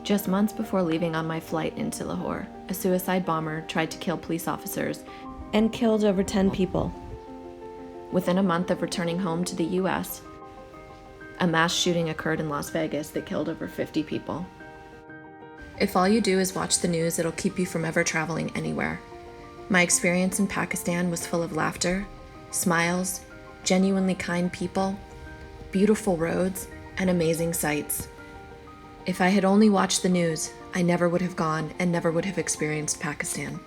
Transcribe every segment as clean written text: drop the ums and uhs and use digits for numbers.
Just months before leaving on my flight into Lahore, a suicide bomber tried to kill police officers and killed over 10 people. Within a month of returning home to the US, a mass shooting occurred in Las Vegas that killed over 50 people. If all you do is watch the news, it'll keep you from ever traveling anywhere. My experience in Pakistan was full of laughter, smiles, genuinely kind people, beautiful roads, and amazing sights. If I had only watched the news, I never would have gone and never would have experienced Pakistan.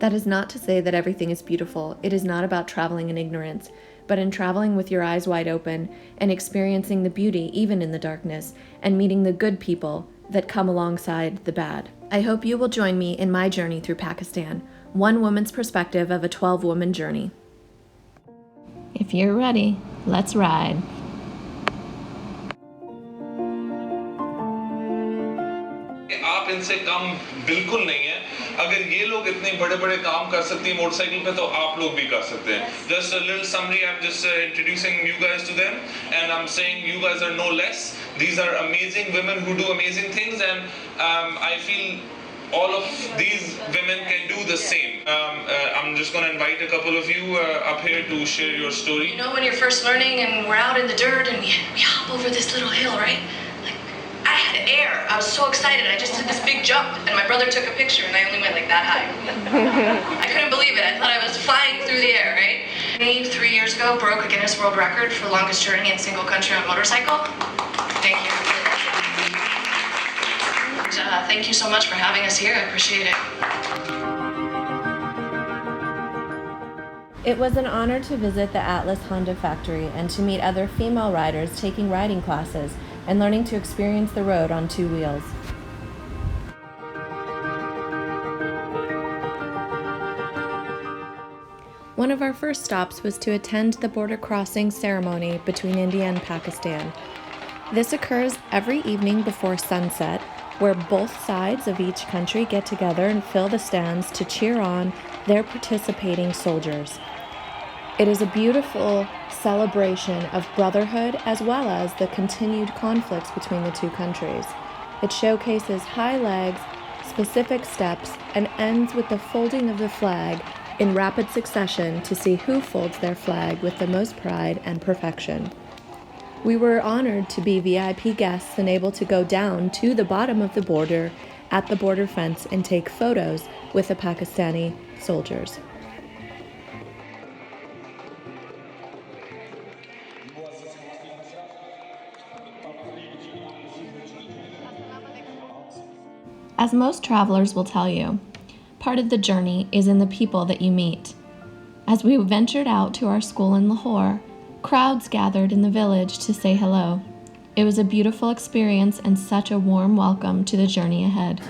That is not to say that everything is beautiful. It is not about traveling in ignorance, but in traveling with your eyes wide open and experiencing the beauty even in the darkness and meeting the good people that come alongside the bad. I hope you will join me in my journey through Pakistan, one woman's perspective of a 12-woman journey. If you're ready, let's ride. आप इनसे कम बिल्कुल नहीं है अगर ये लोग इतने बड़े-बड़े काम कर सकते हैं मोटरसाइकिल पे तो आप लोग भी कर सकते हैं just a little summary I'm just introducing you guys to them and I'm saying you guys are no less these are amazing women who do amazing things and I feel all of these women can do the same. I'm just going to invite a couple of you up here to share your story. You know when you're first learning and we're out in the dirt and we hop over this little hill, right? I had air. I was so excited. I just did this big jump, and my brother took a picture, and I only went like that high. I couldn't believe it. I thought I was flying through the air, right? Me, 3 years ago, broke a Guinness World Record for longest journey in single country on motorcycle. Thank you. And, thank you so much for having us here. I appreciate it. It was an honor to visit the Atlas Honda factory and to meet other female riders taking riding classes and learning to experience the road on two wheels. One of our first stops was to attend the border crossing ceremony between India and Pakistan. This occurs every evening before sunset, where both sides of each country get together and fill the stands to cheer on their participating soldiers. It is a beautiful celebration of brotherhood as well as the continued conflicts between the two countries. It showcases high legs, specific steps, and ends with the folding of the flag in rapid succession to see who folds their flag with the most pride and perfection. We were honored to be VIP guests and able to go down to the bottom of the border at the border fence and take photos with the Pakistani soldiers. As most travelers will tell you, part of the journey is in the people that you meet. As we ventured out to our school in Lahore, crowds gathered in the village to say hello. It was a beautiful experience and such a warm welcome to the journey ahead.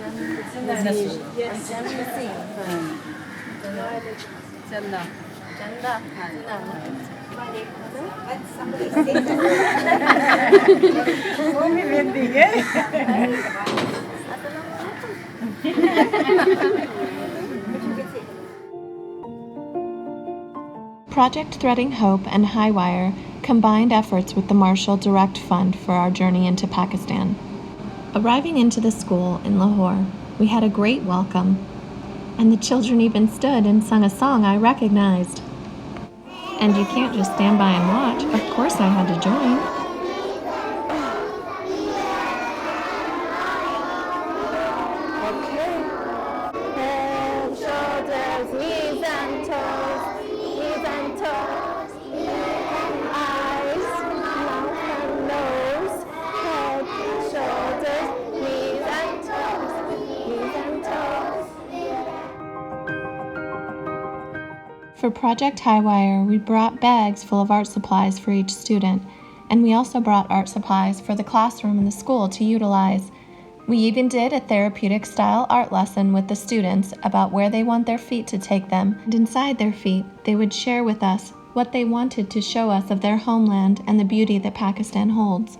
Project Threading Hope and Highwire combined efforts with the Marshall Direct Fund for our journey into Pakistan. Arriving into the school in Lahore, we had a great welcome, and the children even stood and sung a song I recognized. And you can't just stand by and watch. Of course I had to join. For Project Highwire, we brought bags full of art supplies for each student, and we also brought art supplies for the classroom in the school to utilize. We even did a therapeutic-style art lesson with the students about where they want their feet to take them, and inside their feet, they would share with us what they wanted to show us of their homeland and the beauty that Pakistan holds.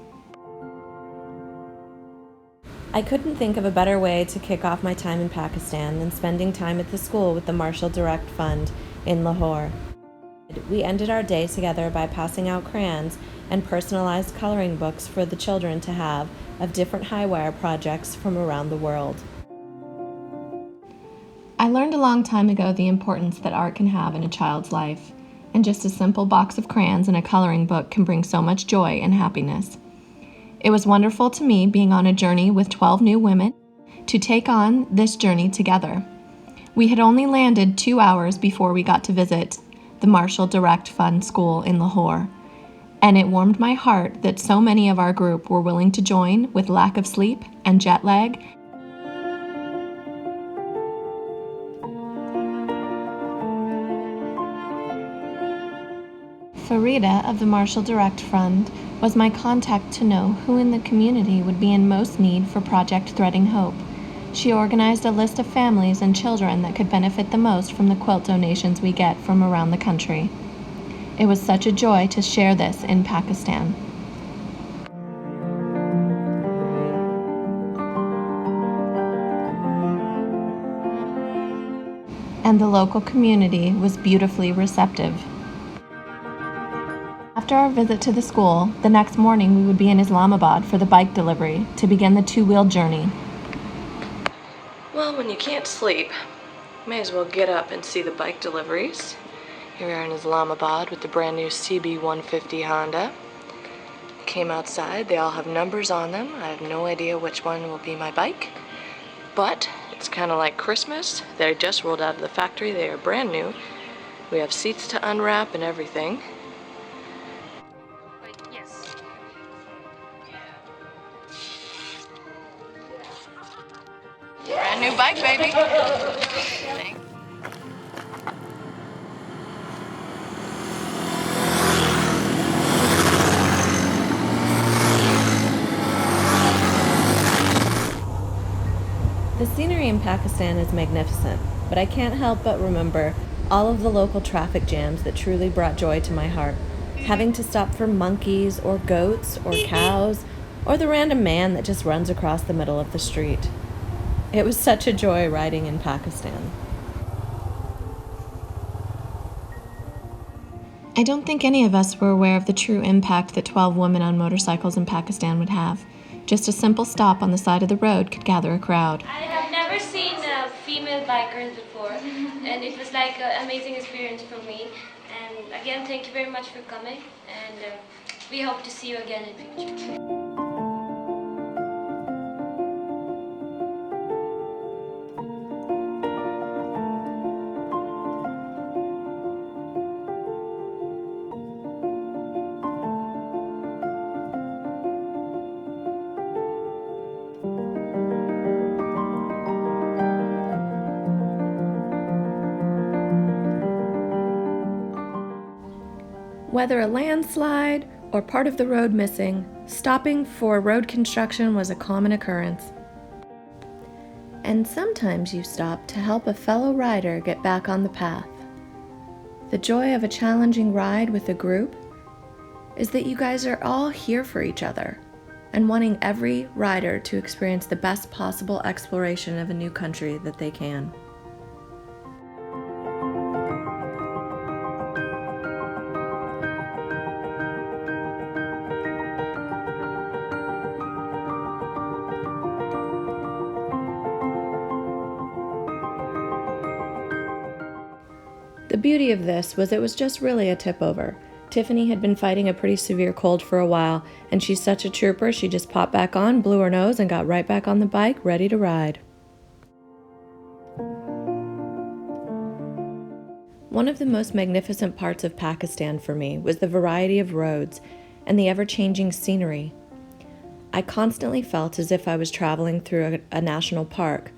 I couldn't think of a better way to kick off my time in Pakistan than spending time at the school with the Marshall Direct Fund in Lahore. We ended our day together by passing out crayons and personalized coloring books for the children to have of different high-wire projects from around the world. I learned a long time ago the importance that art can have in a child's life, and just a simple box of crayons and a coloring book can bring so much joy and happiness. It was wonderful to me being on a journey with 12 new women to take on this journey together. We had only landed 2 hours before we got to visit the Marshall Direct Fund School in Lahore, and it warmed my heart that so many of our group were willing to join with lack of sleep and jet lag. Farida of the Marshall Direct Fund was my contact to know who in the community would be in most need for Project Threading Hope. She organized a list of families and children that could benefit the most from the quilt donations we get from around the country. It was such a joy to share this in Pakistan. And the local community was beautifully receptive. After our visit to the school, the next morning we would be in Islamabad for the bike delivery to begin the two-wheeled journey. Well, when you can't sleep, you may as well get up and see the bike deliveries. Here we are in Islamabad with the brand new CB150 Honda. Came outside, they all have numbers on them. I have no idea which one will be my bike, but it's kind of like Christmas. They just rolled out of the factory, they are brand new. We have seats to unwrap and everything. Brand new bike, baby. The scenery in Pakistan is magnificent, but I can't help but remember all of the local traffic jams that truly brought joy to my heart. Having to stop for monkeys or goats or cows or the random man that just runs across the middle of the street. It was such a joy riding in Pakistan. I don't think any of us were aware of the true impact that 12 women on motorcycles in Pakistan would have. Just a simple stop on the side of the road could gather a crowd. I have never seen female bikers before, and it was like an amazing experience for me. And again, thank you very much for coming, and we hope to see you again in the future. Whether a landslide or part of the road missing, stopping for road construction was a common occurrence. And sometimes you stop to help a fellow rider get back on the path. The joy of a challenging ride with a group is that you guys are all here for each other and wanting every rider to experience the best possible exploration of a new country that they can. The beauty of this was it was just really a tip over. Tiffany had been fighting a pretty severe cold for a while, and she's such a trooper, she just popped back on, blew her nose, and got right back on the bike, ready to ride. One of the most magnificent parts of Pakistan for me was the variety of roads and the ever-changing scenery. I constantly felt as if I was traveling through a national park.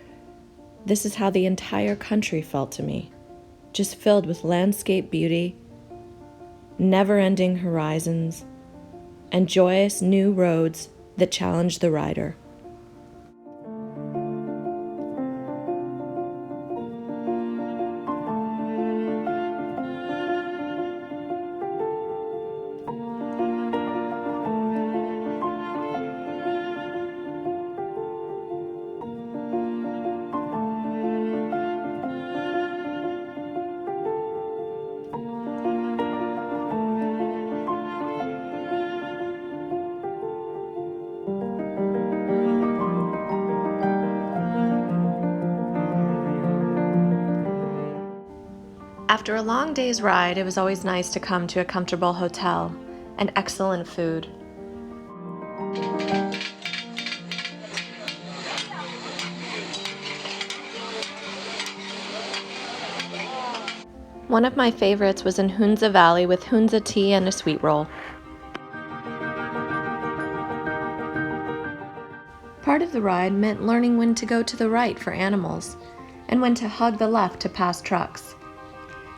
This is how the entire country felt to me. Just filled with landscape beauty, never-ending horizons, and joyous new roads that challenge the rider. After a long day's ride, it was always nice to come to a comfortable hotel and excellent food. One of my favorites was in Hunza Valley with Hunza tea and a sweet roll. Part of the ride meant learning when to go to the right for animals and when to hug the left to pass trucks.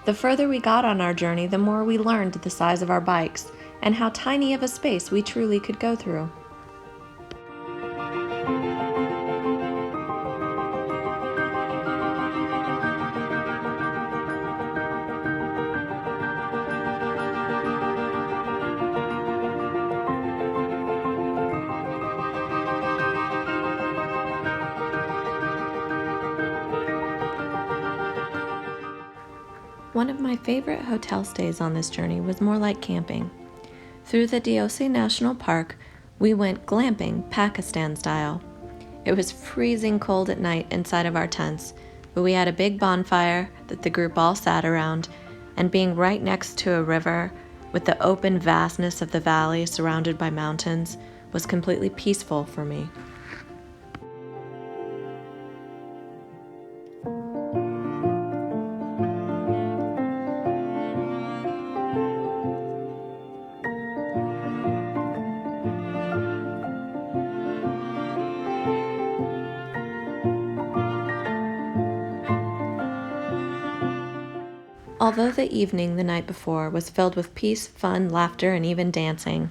The further we got on our journey, the more we learned the size of our bikes and how tiny of a space we truly could go through. One of my favorite hotel stays on this journey was more like camping. Through the Deosi National Park, we went glamping Pakistan style. It was freezing cold at night inside of our tents, but we had a big bonfire that the group all sat around, and being right next to a river with the open vastness of the valley surrounded by mountains was completely peaceful for me. Although the evening the night before was filled with peace, fun, laughter, and even dancing,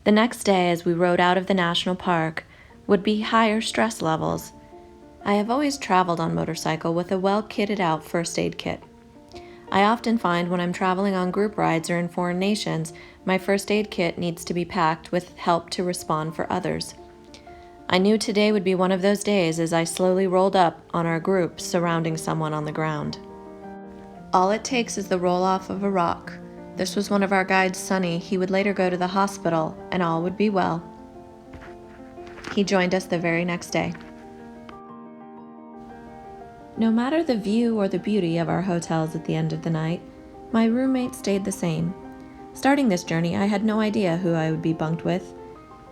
the next day as we rode out of the national park would be higher stress levels. I have always traveled on motorcycle with a well-kitted out first aid kit. I often find when I'm traveling on group rides or in foreign nations, my first aid kit needs to be packed with help to respond for others. I knew today would be one of those days as I slowly rolled up on our group surrounding someone on the ground. All it takes is the roll-off of a rock. This was one of our guides, Sonny. He would later go to the hospital, and all would be well. He joined us the very next day. No matter the view or the beauty of our hotels at the end of the night, my roommate stayed the same. Starting this journey, I had no idea who I would be bunked with,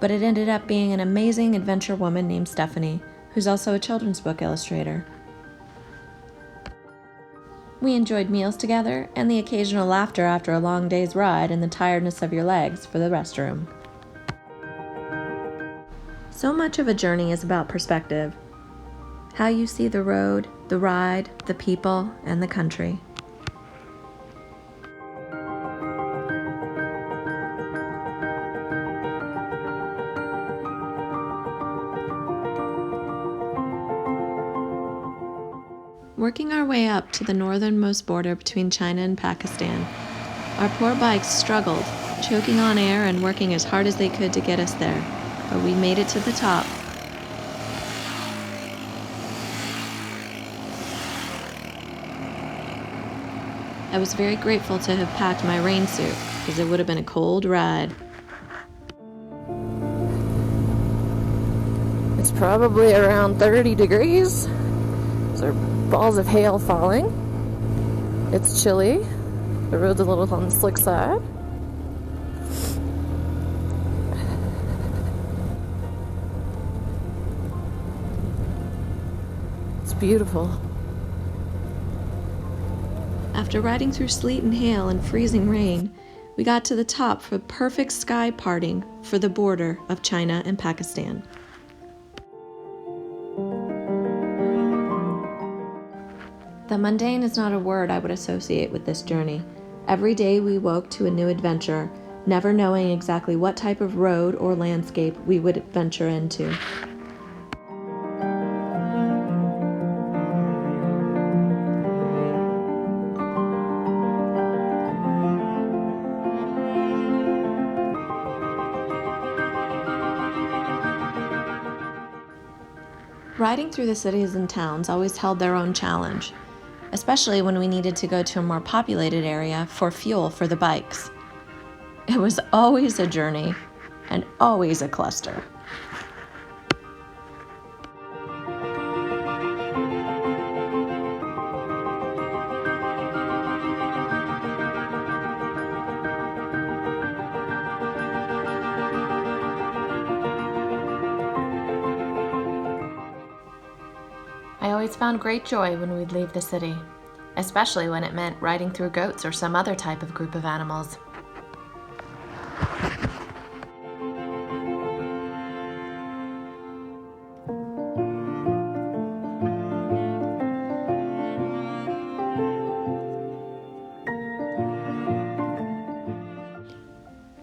but it ended up being an amazing adventure woman named Stephanie, who's also a children's book illustrator. We enjoyed meals together and the occasional laughter after a long day's ride and the tiredness of your legs for the restroom. So much of a journey is about perspective. How you see the road, the ride, the people, and the country. Working our way up to the northernmost border between China and Pakistan, our poor bikes struggled, choking on air and working as hard as they could to get us there, but we made it to the top. I was very grateful to have packed my rain suit, because it would have been a cold ride. It's probably around 30 degrees. There are balls of hail falling. It's chilly. The road's a little on the slick side. It's beautiful. After riding through sleet and hail and freezing rain, we got to the top for perfect sky parting for the border of China and Pakistan. The mundane is not a word I would associate with this journey. Every day we woke to a new adventure, never knowing exactly what type of road or landscape we would venture into. Riding through the cities and towns always held their own challenge, especially when we needed to go to a more populated area for fuel for the bikes. It was always a journey and always a cluster. always found great joy when we'd leave the city, especially when it meant riding through goats or some other type of group of animals.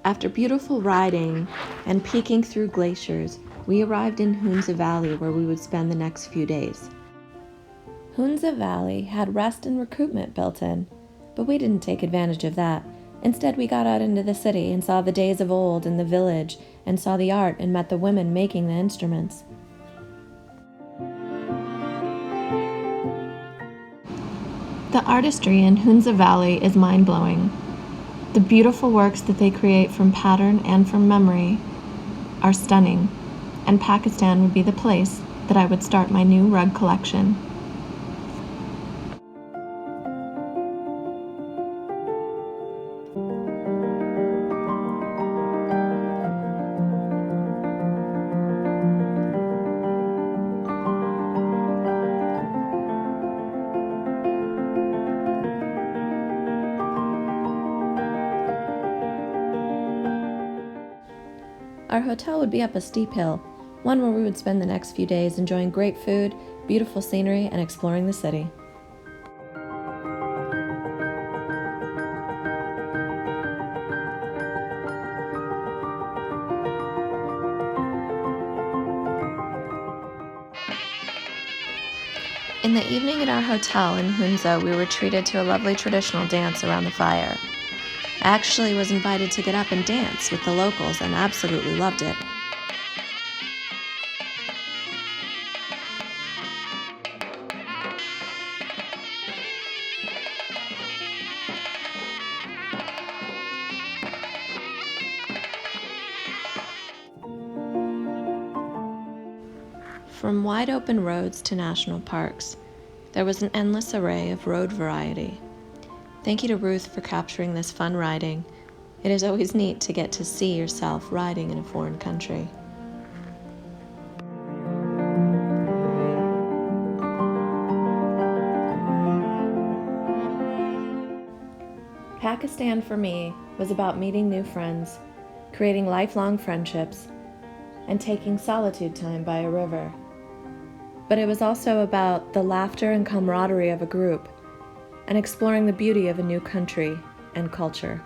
After beautiful riding and peeking through glaciers, we arrived in Hunza Valley where we would spend the next few days. Hunza Valley had rest and recruitment built in, but we didn't take advantage of that. Instead, we got out into the city and saw the days of old in the village and saw the art and met the women making the instruments. The artistry in Hunza Valley is mind-blowing. The beautiful works that they create from pattern and from memory are stunning, and Pakistan would be the place that I would start my new rug collection. Our hotel would be up a steep hill, one where we would spend the next few days enjoying great food, beautiful scenery, and exploring the city. In the evening at our hotel in Hunza, we were treated to a lovely traditional dance around the fire. I actually was invited to get up and dance with the locals and absolutely loved it. From wide open roads to national parks, there was an endless array of road variety. Thank you to Ruth for capturing this fun riding. It is always neat to get to see yourself riding in a foreign country. Pakistan for me was about meeting new friends, creating lifelong friendships, and taking solitude time by a river. But it was also about the laughter and camaraderie of a group, and exploring the beauty of a new country and culture.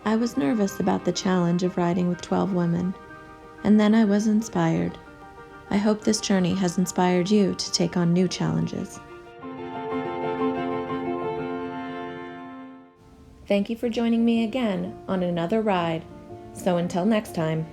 I was nervous about the challenge of riding with 12 women, and then I was inspired. I hope this journey has inspired you to take on new challenges. Thank you for joining me again on another ride. So until next time.